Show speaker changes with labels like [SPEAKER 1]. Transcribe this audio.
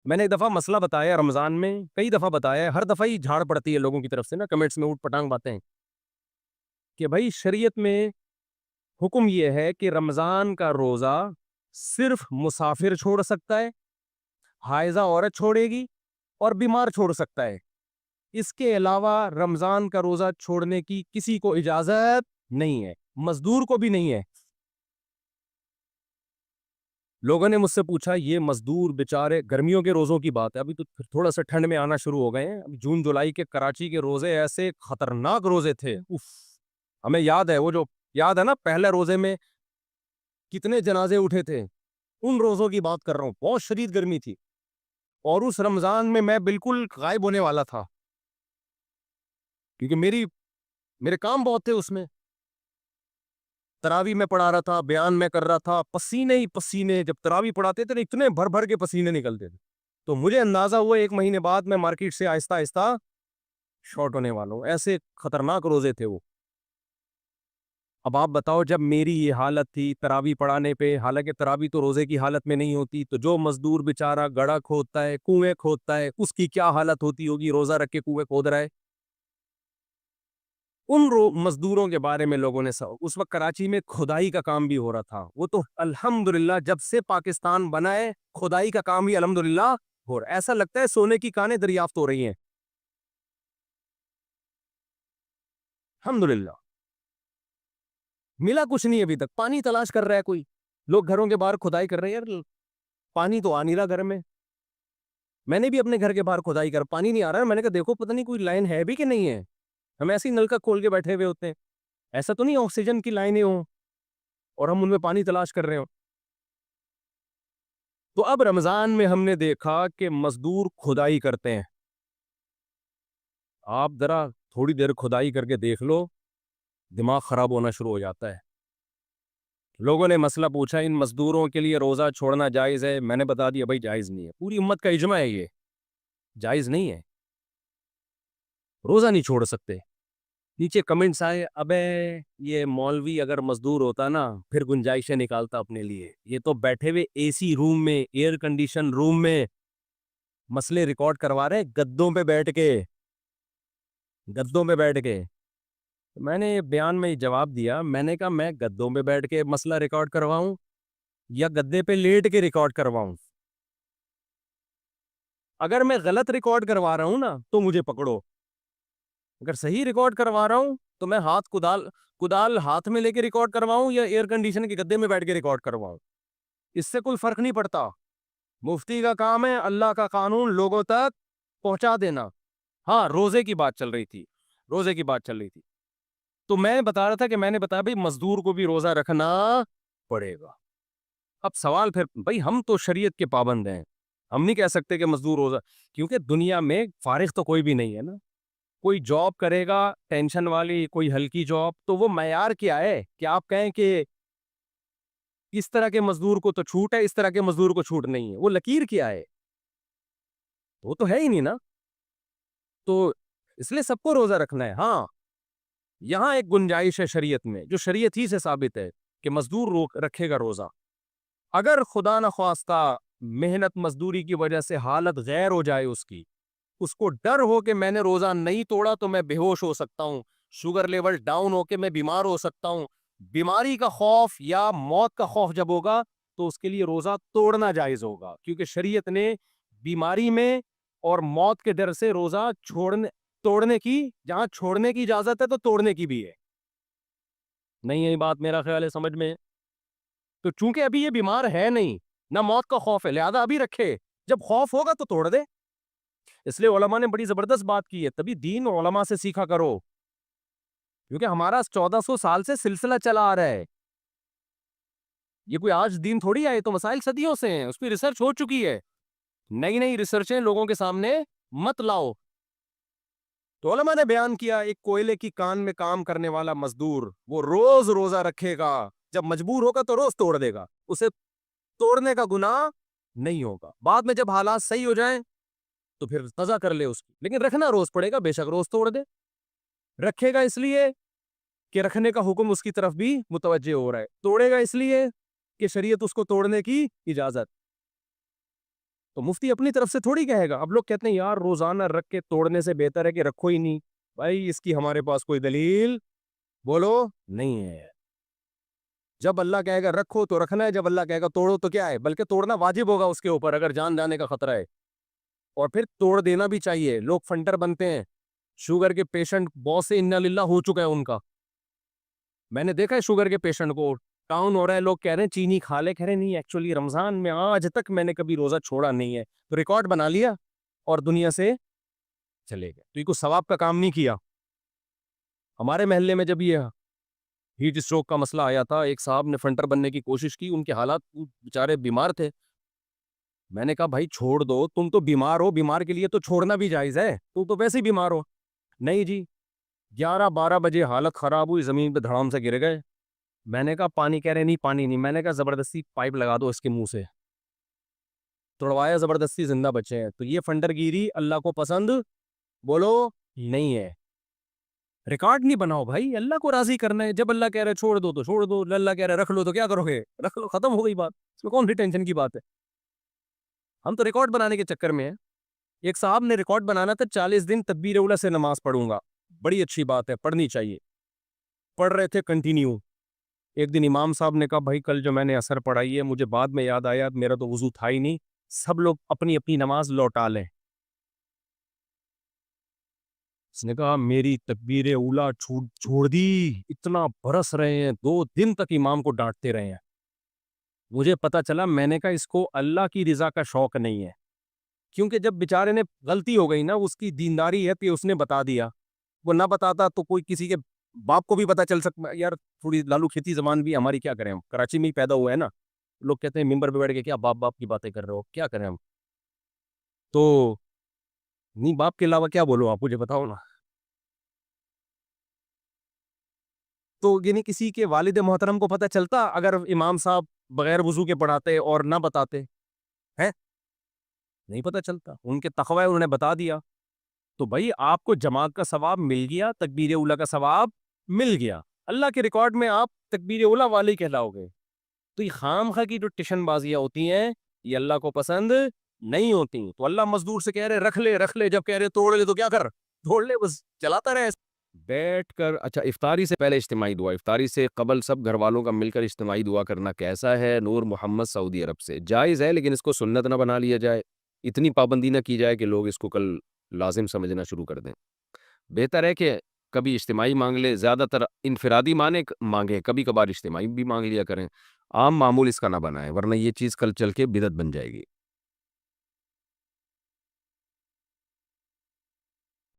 [SPEAKER 1] میں نے ایک دفعہ مسئلہ بتایا رمضان میں، کئی دفعہ بتایا ہے، ہر دفعہ ہی جھاڑ پڑتی ہے لوگوں کی طرف سے نا، کمنٹس میں اوٹ پٹانگ باتیں کہ بھائی شریعت میں حکم یہ ہے کہ رمضان کا روزہ صرف مسافر چھوڑ سکتا ہے، حائضہ عورت چھوڑے گی، اور بیمار چھوڑ سکتا ہے۔ اس کے علاوہ رمضان کا روزہ چھوڑنے کی کسی کو اجازت نہیں ہے، مزدور کو بھی نہیں ہے۔ لوگوں نے مجھ سے پوچھا یہ مزدور بیچارے، گرمیوں کے روزوں کی بات ہے، ابھی تو تھوڑا سا ٹھنڈ میں آنا شروع ہو گئے ہیں، ابھی جون جولائی کے کراچی کے روزے ایسے خطرناک روزے تھے، اف، ہمیں یاد ہے وہ جو، یاد ہے نا پہلے روزے میں کتنے جنازے اٹھے تھے، ان روزوں کی بات کر رہا ہوں، بہت شدید گرمی تھی، اور اس رمضان میں بالکل غائب ہونے والا تھا، کیونکہ میرے کام بہت تھے اس میں، تراوی میں پڑھا رہا تھا، بیان میں کر رہا تھا، پسینے ہی پسینے، جب تراوی پڑھاتے تھے اتنے بھر بھر کے پسینے نکلتے تھے، تو مجھے اندازہ ہوا 1 مہینے بعد میں مارکیٹ سے آہستہ آہستہ شارٹ ہونے والا ہوں، ایسے خطرناک روزے تھے وہ۔ اب آپ بتاؤ جب میری یہ حالت تھی تراوی پڑھانے پہ، حالانکہ تراوی تو روزے کی حالت میں نہیں ہوتی، تو جو مزدور بیچارہ گڑھا کھودتا ہے، کنویں کھودتا ہے، اس کی کیا حالت ہوتی ہوگی، روزہ رکھ کے کنویں کھود رہا ہے۔ ان مزدوروں کے بارے میں لوگوں نے اس وقت کراچی میں کھدائی کا کام بھی ہو رہا تھا، وہ تو الحمدللہ جب سے پاکستان بنا ہے کھدائی کا کام بھی الحمدللہ ہو رہا ہے، ایسا لگتا ہے سونے کی کانیں دریافت ہو رہی ہیں، الحمدللہ۔ ملا کچھ نہیں ابھی تک، پانی تلاش کر رہا ہے کوئی، لوگ گھروں کے باہر کھدائی کر رہے ہیں، یار پانی تو آ نہیں رہا گھر میں نے بھی اپنے گھر کے باہر کھدائی کر، پانی نہیں آ رہا ہے، میں نے کہا دیکھو پتہ نہیں کوئی لائن ہے بھی کہ نہیں ہے، ہم ایسے ہی نلکا کھول کے بیٹھے ہوئے ہوتے ہیں، ایسا تو نہیں آکسیجن کی لائنیں ہوں اور ہم ان میں پانی تلاش کر رہے ہوں۔ تو اب رمضان میں ہم نے دیکھا کہ مزدور کھدائی کرتے ہیں، آپ ذرا تھوڑی دیر کھدائی کر کے دیکھ لو، دماغ خراب ہونا شروع ہو جاتا ہے۔ لوگوں نے مسئلہ پوچھا ان مزدوروں کے لیے روزہ چھوڑنا جائز ہے، میں نے بتا دیا بھائی جائز نہیں ہے، پوری امت کا اجماع ہے، یہ جائز نہیں ہے، روزہ نہیں چھوڑ سکتے۔ نیچے کمنٹس آئے، ابے یہ مولوی اگر مزدور ہوتا نا پھر گنجائشیں نکالتا اپنے لیے، یہ تو بیٹھے ہوئے اے سی روم میں، ایئر کنڈیشن روم میں مسئلے ریکارڈ کروا رہے گدوں پہ بیٹھ کے، گدوں پہ بیٹھ کے۔ میں نے بیان میں جواب دیا، میں نے کہا میں گدوں پہ بیٹھ کے مسئلہ ریکارڈ کرواؤں یا گدے پہ لیٹ کے ریکارڈ کرواؤں؟ اگر میں غلط ریکارڈ کروا رہا ہوں نا تو مجھے پکڑو، اگر صحیح ریکارڈ کروا رہا ہوں تو میں کدال ہاتھ میں لے کے ریکارڈ کرواؤں یا ایئر کنڈیشن کے گدے میں بیٹھ کے ریکارڈ کرواؤں، اس سے کوئی فرق نہیں پڑتا۔ مفتی کا کام ہے اللہ کا قانون لوگوں تک پہنچا دینا۔ ہاں روزے کی بات چل رہی تھی، روزے کی بات چل رہی تھی، تو میں بتا رہا تھا کہ میں نے بتایا بھائی مزدور کو بھی روزہ رکھنا پڑے گا۔ اب سوال پھر بھائی ہم تو شریعت کے پابند ہیں، ہم نہیں کہہ سکتے کہ مزدور روزہ، کیونکہ دنیا میں فارغ تو کوئی بھی نہیں ہے نا، کوئی جاب کرے گا ٹینشن والی، کوئی ہلکی جاب، تو وہ معیار کیا ہے کہ آپ کہیں کہ اس طرح کے مزدور کو تو چھوٹ ہے، اس طرح کے مزدور کو چھوٹ نہیں ہے، وہ لکیر کیا ہے؟ وہ تو ہے ہی نہیں نا، تو اس لیے سب کو روزہ رکھنا ہے۔ ہاں یہاں ایک گنجائش ہے شریعت میں، جو شریعت ہی سے ثابت ہے کہ مزدور رکھے گا روزہ، اگر خدا نخواستہ محنت مزدوری کی وجہ سے حالت غیر ہو جائے اس کو ڈر ہو کہ میں نے روزہ نہیں توڑا تو میں بے ہوش ہو سکتا ہوں، شوگر لیول ڈاؤن ہو کے میں بیمار ہو سکتا ہوں، بیماری کا خوف یا موت کا خوف جب ہوگا تو اس کے لیے روزہ توڑنا جائز ہوگا، کیونکہ شریعت نے بیماری میں اور موت کے ڈر سے روزہ توڑنے کی، جہاں چھوڑنے کی اجازت ہے تو توڑنے کی بھی ہے، نہیں ہے بات میرا خیال ہے سمجھ میں؟ تو چونکہ ابھی یہ بیمار ہے نہیں، نہ موت کا خوف ہے، لہذا ابھی رکھے، جب خوف ہوگا تو توڑ دے۔ اس لیے علماء نے بڑی زبردست بات کی ہے، تبھی دین علماء سے سیکھا کرو، کیونکہ ہمارا 1400 سال سے سلسلہ چلا آ رہا ہے، یہ کوئی آج دین تھوڑی آئے، تو مسائل صدیوں سے ہیں، اس پہ ریسرچ ہو چکی ہے، نئی نئی ریسرچیں لوگوں کے سامنے مت لاؤ۔ تو علماء نے بیان کیا ایک کوئلے کی کان میں کام کرنے والا مزدور وہ روز روزہ رکھے گا، جب مجبور ہوگا تو روز توڑ دے گا، اسے توڑنے کا گناہ نہیں ہوگا، بعد میں جب حالات صحیح ہو جائیں تو پھر قضا کر لے اس کی، لیکن رکھنا روز پڑے گا، بے شک روز توڑ دے، رکھے گا اس لیے کہ رکھنے کا حکم اس کی طرف بھی متوجہ ہو رہا ہے، توڑے گا اس لیے کہ شریعت اس کو توڑنے کی اجازت تو مفتی اپنی طرف سے تھوڑی کہے گا. اب لوگ کہتے ہیں یار روزانہ رکھ کے توڑنے سے بہتر ہے کہ رکھو ہی نہیں. بھائی اس کی ہمارے پاس کوئی دلیل بولو نہیں ہے. جب اللہ کہے گا رکھو تو رکھنا ہے, جب اللہ کہے گا توڑو تو کیا ہے, بلکہ توڑنا واجب ہوگا اس کے اوپر اگر جان جانے کا خطرہ ہے. اور پھر توڑ دینا بھی چاہیے. لوگ فنٹر بنتے ہیں, شوگر کے پیشنٹ بہت سے انا للہ ہو چکا ہے ان کا. میں نے دیکھا ہے شوگر کے پیشنٹ کو ٹاؤن ہو رہا ہے, لوگ کہہ رہے ہیں چینی کھا لے, کہہ رہے نہیں ایکچولی رمضان میں آج تک میں نے کبھی روزہ چھوڑا نہیں ہے. تو ریکارڈ بنا لیا اور دنیا سے چلے گئے. تو یہ کوئی ثواب کا کام نہیں کیا. ہمارے محلے میں جب یہ ہیٹ اسٹروک کا مسئلہ آیا تھا, ایک صاحب نے فنٹر بننے کی کوشش کی, ان کے حالات بیچارے بیمار تھے. میں نے کہا بھائی چھوڑ دو, تم تو بیمار ہو, بیمار کے لیے تو چھوڑنا بھی جائز ہے, تم تو ویسے ہی بیمار ہو. نہیں جی, 11-12 بجے حالت خراب ہوئی, زمین پہ دھڑام سے گر گئے. میں نے کہا پانی, کہہ رہے نہیں پانی نہیں. میں نے کہا زبردستی پائپ لگا دو اس کے منہ سے, توڑوایا, زبردستی زندہ بچے ہیں. تو یہ فنڈر گیری اللہ کو پسند بولو نہیں ہے. ریکارڈ نہیں بناؤ بھائی, اللہ کو راضی کرنا ہے. جب اللہ کہہ رہے چھوڑ دو تو چھوڑ دو, اللہ کہہ رہے رکھ لو تو کیا کرو گے, رکھ لو, ختم ہو گئی بات. اس میں کون سی ٹینشن کی بات ہے. ہم تو ریکارڈ بنانے کے چکر میں ہیں. ایک صاحب نے ریکارڈ بنانا تھا 40 دن تکبیر اولا سے نماز پڑھوں گا. بڑی اچھی بات ہے, پڑھنی چاہیے. پڑھ رہے تھے کنٹینیو. ایک دن امام صاحب نے کہا بھائی کل جو میں نے اثر پڑھائی ہے, مجھے بعد میں یاد آیا میرا تو وضو تھا ہی نہیں, سب لوگ اپنی اپنی نماز لوٹا لیں. اس نے کہا میری تکبیر اولا چھوڑ دی. اتنا برس رہے ہیں, 2 دن تک امام کو ڈانٹتے رہے ہیں. مجھے پتا چلا, میں نے کہا اس کو اللہ کی رضا کا شوق نہیں ہے. کیونکہ جب بیچارے نے غلطی ہو گئی نا, اس کی دینداری ہے کہ اس نے بتا دیا. وہ نہ بتاتا تو کوئی کسی کے باپ کو بھی پتا چل سکتا. یار تھوڑی لالو کھیتی زبان بھی ہماری, کیا کریں ہم, کراچی میں ہی پیدا ہوا ہے نا. لوگ کہتے ہیں ممبر پہ بیٹھ کے کیا باپ باپ کی باتیں کر رہے ہو, کیا کریں ہم. تو نہیں, باپ کے علاوہ کیا بولو آپ, مجھے بتاؤ نا. تو یعنی کسی کے والد محترم کو پتہ چلتا اگر امام صاحب بغیر وضو کے پڑھاتے اور نہ بتاتے ہیں, نہیں پتہ چلتا. ان کے تقوی انہوں نے بتا دیا. تو بھائی آپ کو جماعت کا ثواب مل گیا, تکبیر اولا کا ثواب مل گیا. اللہ کے ریکارڈ میں آپ تکبیر اولا والے کہلاؤ گے. تو یہ خام خواہ کی جو ٹیشن بازیاں ہوتی ہیں یہ اللہ کو پسند نہیں ہوتی. تو اللہ مزدور سے کہہ رہے رکھ لے, جب کہہ رہے توڑ لے تو کیا کر, توڑ لے, بس چلاتا رہے. بیٹھ کر, اچھا افطاری سے پہلے اجتماعی دعا, افطاری سے قبل سب گھر والوں کا مل کر اجتماعی دعا کرنا کیسا ہے؟ نور محمد, سعودی عرب سے. جائز ہے لیکن اس کو سنت نہ بنا لیا جائے, اتنی پابندی نہ کی جائے کہ لوگ اس کو کل لازم سمجھنا شروع کر دیں. بہتر ہے کہ کبھی اجتماعی مانگ لے, زیادہ تر انفرادی مانگیں, کبھی کبھار اجتماعی بھی مانگ لیا کریں. عام معمول اس کا نہ بنائیں, ورنہ یہ چیز کل چل کے بدعت بن جائے گی.